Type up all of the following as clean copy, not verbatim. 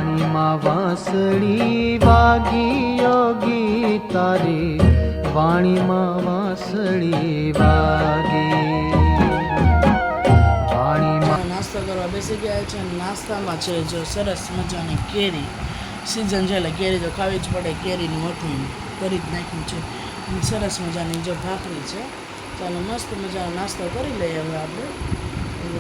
વાણીમાં વાંસળી વાગી યોગી તારી વાણીમાં વાંસળી વાગી વાણીમાં. નાસ્તો કરવા બેસી ગયા છે. નાસ્તામાં છે જો સરસ મજાની કેરી. સિઝન છે એટલે કેરી તો ખાવી જ પડે. કેરીનું મઠું કરી જ નાખ્યું છે. સરસ મજાની જો ભાખરી છે. ચાલો મસ્ત મજાનો નાસ્તો કરી લઈએ હવે આપણે.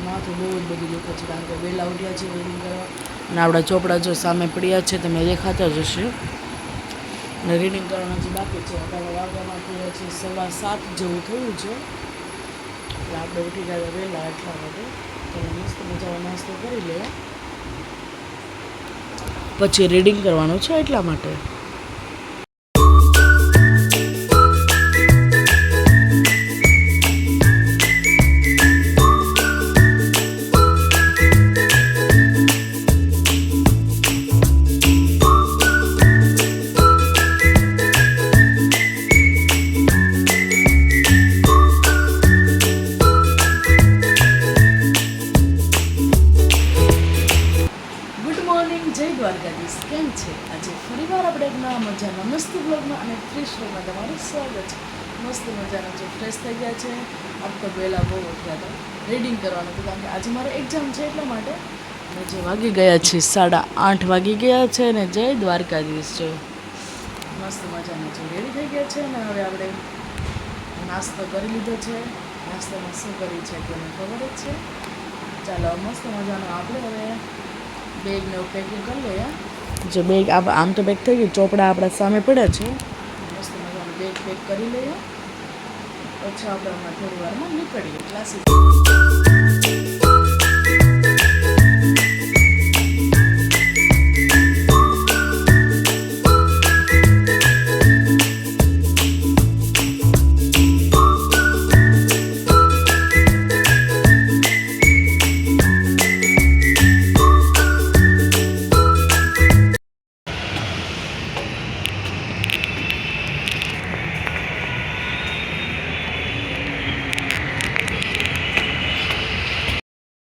માથું બહુ જ બધું દુખે છે કારણ કે વહેલા ઉઠ્યા છે રીડિંગ કરવા અને આપણા ચોપડા જો સામે પડ્યા છે તમે દેખાતા જ હશે. અને રીડિંગ કરવાનું જે બાકી છે અત્યારે વાગવામાં થયા છે 7:15 જેવું થયું છે એટલે આપણે ઉઠી ગયા વહેલા એટલા માટે. ચાલો મસ્ત મજાનો નાસ્તો કરી લઈએ પછી રીડિંગ કરવાનું છે એટલા માટે. કેમ છે આજે ફરીવાર આપણે એક નવા મજાના મસ્ત બ્લોગમાં અને ફ્રેશ બ્લોગમાં તમારું સ્વાગત છે. મસ્ત મજાના જે ફ્રેશ થઈ ગયા છે. આમ તો પહેલાં બહુ ઉઠ્યા હતા રીડિંગ કરવાનું હતું કારણ કે આજે મારે એક્ઝામ છે એટલા માટે. અને જે વાગી ગયા છે 8:30 વાગી ગયા છે ને જય દ્વારકાધીશ છે. મસ્ત મજાના જે રેડી થઈ ગયા છે અને હવે આપણે નાસ્તો કરી લીધો છે. નાસ્તામાં શું કર્યું છે કે મને ખબર જ છે. ચાલો મસ્ત મજાનો આપણે હવે બેગને પેકિંગ કરી લઈએ. જે બેગ આમ તો પેક થઈ ગયું. ચોપડા આપણા સામે પડ્યા છે. મસ્ત મજાનું બેગ પેક કરી લઈએ પછી આપણે હમણાં થોડી વારમાં નીકળીએ ક્લાસીસ.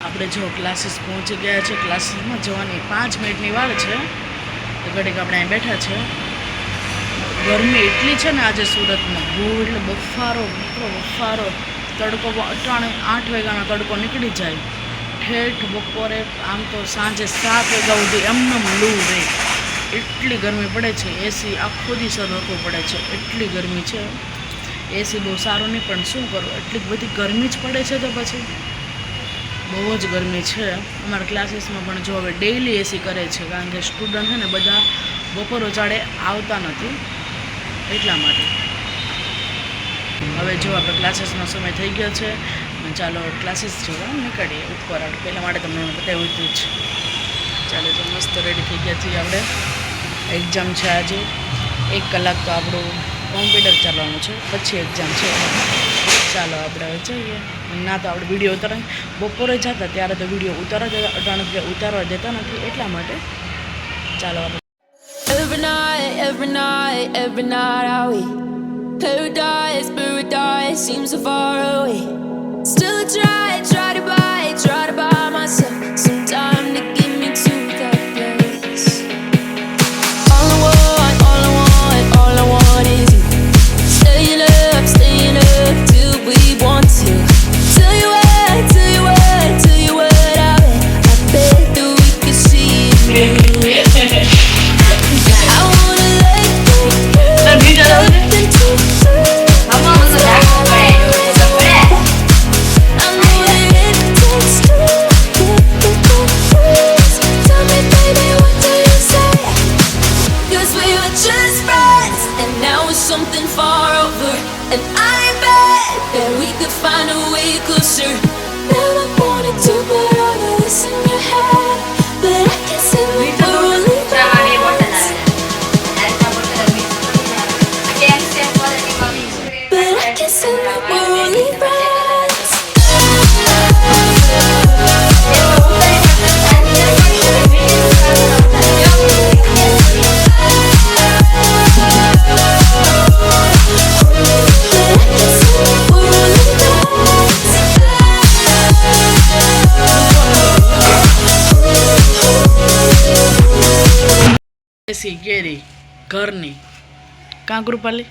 આપણે જો ક્લાસીસ પહોંચી ગયા છે. ક્લાસીસમાં જવાની 5 મિનિટની વાર છે. તો ઘડીક આપણે અહીં બેઠા છે. ગરમી એટલી છે ને આજે સુરતમાં બહુ એટલે બફારો બફારો. તડકો 8 વાગ્યાનો તડકો નીકળી જાય ઠેઠ બપોરે આમ તો સાંજે 7 વાગ્યા સુધી એમનેમ લૂ રહે એટલી ગરમી પડે છે. એસી આખો દિવસ રાખવું પડે છે એટલી ગરમી છે. એસી બહુ સારું નહીં પણ શું કરું એટલી બધી ગરમી જ પડે છે. તો પછી બહુ જ ગરમી છે. અમારા ક્લાસીસમાં પણ જો હવે ડેઇલી એસી કરે છે કારણ કે સ્ટુડન્ટ છે ને બધા બપોર ઉચાળે આવતા નથી એટલા માટે. હવે જો આપણે ક્લાસીસનો સમય થઈ ગયો છે. ચાલો ક્લાસીસ જોવા નીકળીએ ઉપર. પહેલાં માટે તમને બતાવ્યું હતું જ. ચાલો જો મસ્ત રેડી થઈ ગયા છીએ આપણે. એક્ઝામ છે આજે 1 કલાક તો આપણું કોમ્પ્યુટર ચાલવાનું છે પછી એક્ઝામ છે. ચાલો આપણે હવે જઈએ. ના તો આપણે વિડીયો ઉતારવા બપોરે જતા ત્યારે તો વિડીયો ઉતારવા દેતા અટાણે ઉતારવા દેતા નથી એટલા માટે. ચાલો આપણે every night are we paradise seems so far away. Still try to buy myself some time to get me to that place. All I want is you. Staying up till we want to. Tell you what, I bet that we could see it through. I wanna let go, nothing to lose. I know દેશી કેરી ઘરની. કાં કૃપાલી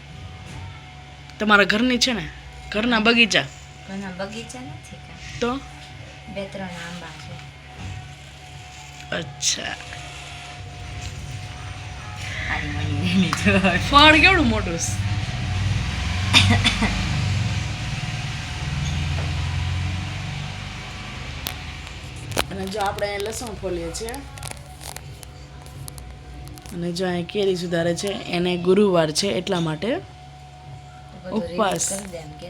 તમારા ઘરની છે ને? ઘરના બગીચા ઘણા બગીચા નથી કાંઈ. તો 2-3 આંબા છે. અચ્છા. આની મળી એની જોડ. ફળ કેવડું મોટું છે? અને જો આપણે અહીં લસણ ફોલીએ છીએ અને જો અહીં કેરી સુધારે છે. એને ગુરુવાર છે એટલા માટે બધું ઉપવાસ. ready કરી દે એમ કે.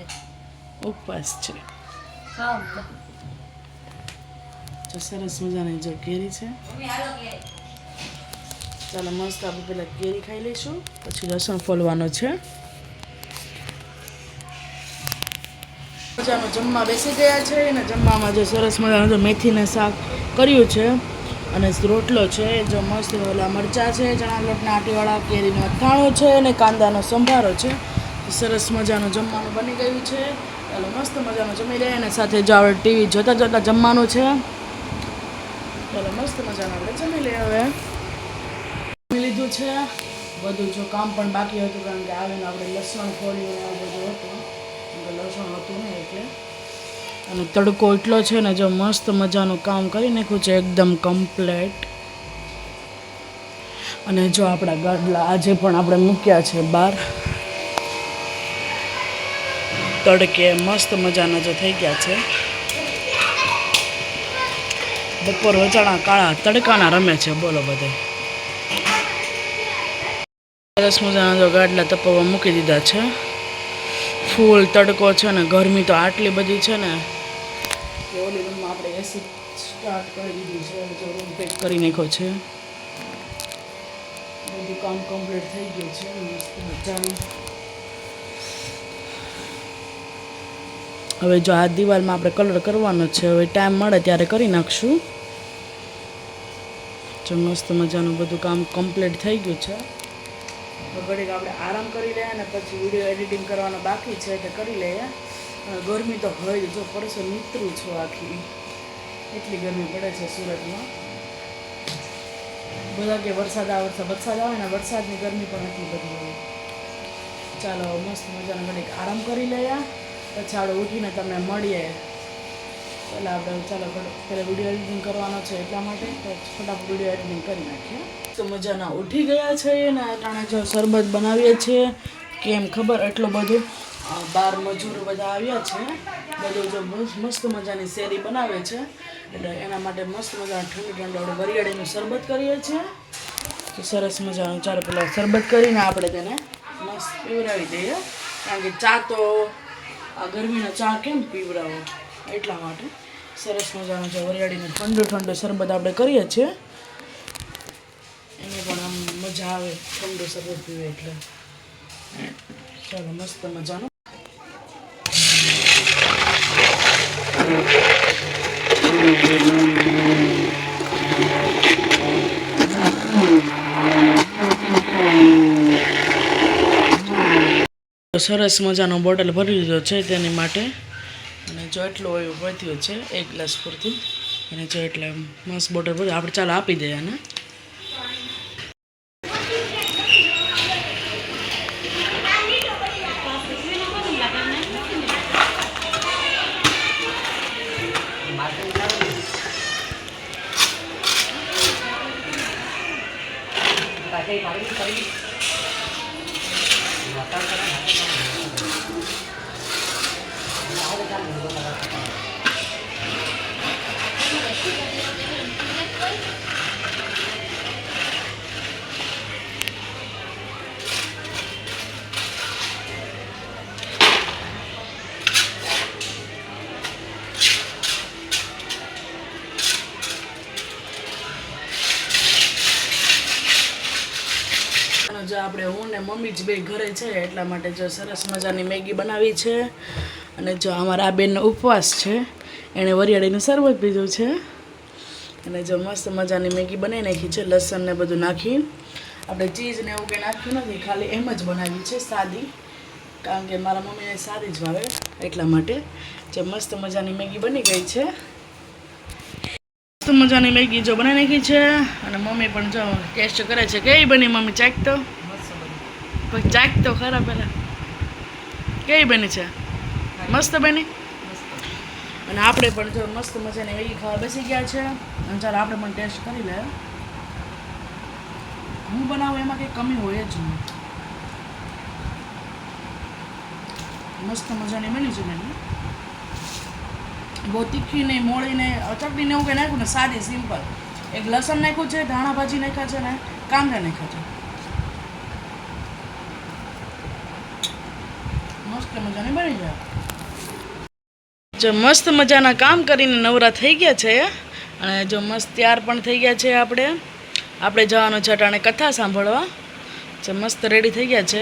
ઉપવાસ છે. ખાઓ. જો સરસ મજાની જો કેરી છે. ચાલો મસ્ત આપણે પહેલાં કેરી ખાઈ લઈશું, પછી લસણ ફોલવાનો છે. મજાનું જમવા બેસી ગયા છે અને જમવામાં જો સરસ મજાનું જો મેથીને શાક કર્યું છે અને રોટલો છે. જો મસ્ત ઓલા મરચાં છે, ચણા લોટના આટીવાળા, કેરીનું અથાણું છે અને કાંદાનો સંભારો છે. સરસ મજાનું જમવાનું બની ગયું છે. ચાલો મસ્ત મજાનું જમી લઈએ અને સાથે જો આપણે ટીવી જોતા જોતા જમવાનું છે. ચાલો મસ્ત મજાનું આપણે જમી લઈએ. હવે જમી લીધું છે. બધું જો કામ પણ બાકી હતું કારણ કે આવીને આપણે લસણ ફોડ્યું અને બધું હતું. લસણ હતું ને એટલે. અને તડકો એટલો છે ને, જો મસ્ત મજાનું કામ કરી નાખ્યું છે એકદમ કમ્પ્લેટ. અને જો આપણા ગાડલા આજે પણ આપણે મૂક્યા છે બહાર તડકે. મસ્ત મજાના જો થઈ ગયા છે. બપોર વચાણા કાળા તડકાના રમે છે બોલો બધે. સરસ મજાના જો ગાડલા તપવા મૂકી દીધા છે. ફૂલ તડકો છે ને, ગરમી તો આટલી બધી છે ને કે ઓલી રૂમમાં આપણે એસી સ્ટાર્ટ કરી દીધું છે. જો રૂમ પેક કરી નાખ્યો છે. બધું કામ કમ્પ્લીટ થઈ ગયું છે. મસ્ત મજાનું. હવે જો આ દિવાલમાં આપણે કલર કરવાનો છે. હવે ટાઈમ મળે ત્યારે કરી નાખશું. જો મસ્ત મજાનું બધું કામ કમ્પ્લીટ થઈ ગયું છે. તો ઘડીક આપણે આરામ કરી લઈએ અને પછી વિડીયો એડિટિંગ કરવાનો બાકી છે તે કરી લઈએ. ગરમી તો હોય જો પરસો નીતરું છું આખી, એટલી ગરમી પડે છે સુરતમાં. બધા કે વરસાદ આવે ને વરસાદની ગરમી પણ એટલી બધી હોય. ચાલો મસ્ત મજાનો ઘડીક આરામ કરી લઈએ, પછી આપણે ઉઠીને તમને મળીએ. પહેલાં આપણે ચાલો પહેલાં વિડીયો એડિટિંગ કરવાનો છે એટલા માટે તો ફટાફટ વિડીયો એડિટિંગ કરી નાખીએ. તો મજાના ઉઠી ગયા છે ને અટાણે જો શરબત બનાવીએ છીએ. કેમ ખબર એટલું બધું બાર મજૂર બધા આવ્યા છે. બધું જો મસ્ત મજાની શેરી બનાવે છે એટલે એના માટે મસ્ત મજાનું ઠંડુ ઠંડુ આપણે વરિયાળીનું શરબત કરીએ છીએ. તો સરસ મજાનું ચાલો પેલા શરબત કરીને આપણે તેને મસ્ત પીવડાવી દઈએ. કારણ કે ચા તો આ ગરમીનો ચા કેમ પીવડાવો એટલા માટે સરસ મજાનું છે વરિયાળીનું ઠંડુ ઠંડુ શરબત આપણે કરીએ છીએ. એને પણ આમ મજા આવે ઠંડુ શરબત પીવે એટલે. ચાલો મસ્ત મજાનું. સરસ મજાનો બોટલ ભરી લીધો છે તેની માટે. અને જો એટલું હોય વધ્યું છે 1 ગ્લાસ પૂરતું. અને જો એટલે મસ્ત બોટલ ભરી આપણે ચાલો આપી દઈએ ને. જો આપણે હું ને મમ્મી જ બે ઘરે છે એટલા માટે જો સરસ મજાની મેગી બનાવી છે. અને જો અમારા આ બેનનો ઉપવાસ છે, એણે વરિયાળીનું શરબત પીધું છે. અને જો મસ્ત મજાની મેગી બનાવી નાખી છે લસણ ને બધું નાખી. આપણે ચીઝ ને એવું કંઈ નાખ્યું નથી, ખાલી એમ જ બનાવી છે સાદી, કારણ કે મારા મમ્મીને સાદી જ ભાવે એટલા માટે. જે મસ્ત મજાની મેગી બની ગઈ છે. તો મજાની મેગી જો બનાવી નાખી છે અને મમ્મી પણ જો ટેસ્ટ કરે છે. કેવી બની મમ્મી? ચાખ તો પછી ચાખ તો ખરા પહેલાં. કેવી બની છે? મસ્ત બની. અને આપણે પણ જો મસ્ત મજાની મેગી ખાવા બેસી ગયા છે. અને ચાલો આપણે પણ ટેસ્ટ કરી લે. હું બનાવું એમાં કંઈ કમી હોય જ નહીં. મસ્ત મજાની બની છે મેગી. બહુ તીખી નહીં, મોળી નહીં, ચટણી ને એવું કંઈ નાખ્યું ને, સાદી સિમ્પલ. એક લસણ નાખ્યું છે, ધાણા ભાજી નાખ્યા છે ને કાંદા નાખ્યા છે. મસ્ત મજાની બની જાય. જો મસ્ત મજાના કામ કરીને નવરા થઈ ગયા છે અને જો મસ્ત તૈયાર પણ થઈ ગયા છે. આપણે જવાનું છે અટાણે કથા સાંભળવા. જો મસ્ત રેડી થઈ ગયા છે.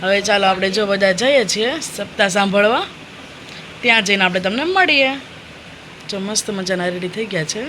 હવે ચાલો આપણે જો બધા જઈએ છીએ સપ્તાહ સાંભળવા. ત્યાં જઈને આપણે તમને મળીએ. જો મસ્ત મજાના રેડી થઈ ગયા છે.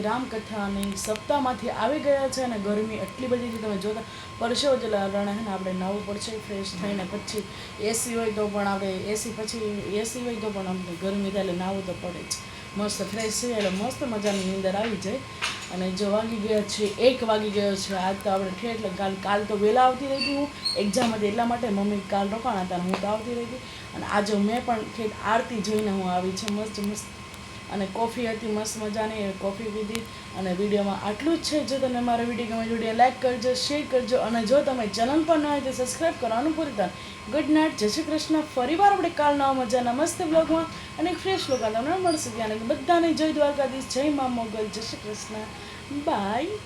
રામકથાની સપ્તાહમાંથી આવી ગયા છે અને ગરમી એટલી બધી છે તમે જોતા પરસેવો જ રણે છે ને. આપણે નવું પડશે ફ્રેશ થઈને પછી એસી હોય તો પણ આપણે એસી હોય તો પણ અમને ગરમી થાય એટલે નાવું તો પડે જ. મસ્ત ફ્રેશ છે એટલે મસ્ત મજાની નીંદર આવી જાય. અને જો વાગી ગયા છે 1 વાગી ગયો છે. આજ તો આપણે ઠેઠ એટલે કાલ તો વહેલા આવતી રહી હતી હું એક્ઝામ હતી એટલા માટે. મમ્મી કાલ રોકાણા હતા હું તો આવતી રહી હતી. અને આજે મેં પણ ઠેઠ આરતી જોઈને હું આવી છે મસ્ત મસ્ત. અને કોફી હતી મસ્ત મજાની, કોફી પીધી. અને વિડીયોમાં આટલું જ છે. જો તમને મારો વિડીયો ગમે વિડીયો લાઈક કરજો, શેર કરજો અને જો તમે ચેનલ પર ન હોય તો સબસ્ક્રાઈબ કરવાનું ભૂલતા. ગુડ નાઇટ, જય શ્રી કૃષ્ણ. ફરીવાર આપણે કાલ નવા મજાના મસ્ત બ્લોગમાં અને એક ફ્રેશ લોકો તમને મળશે. ત્યાં બધાને જય દ્વારકાધીશ, જય મા મોગલ, જય શ્રી કૃષ્ણ, બાય.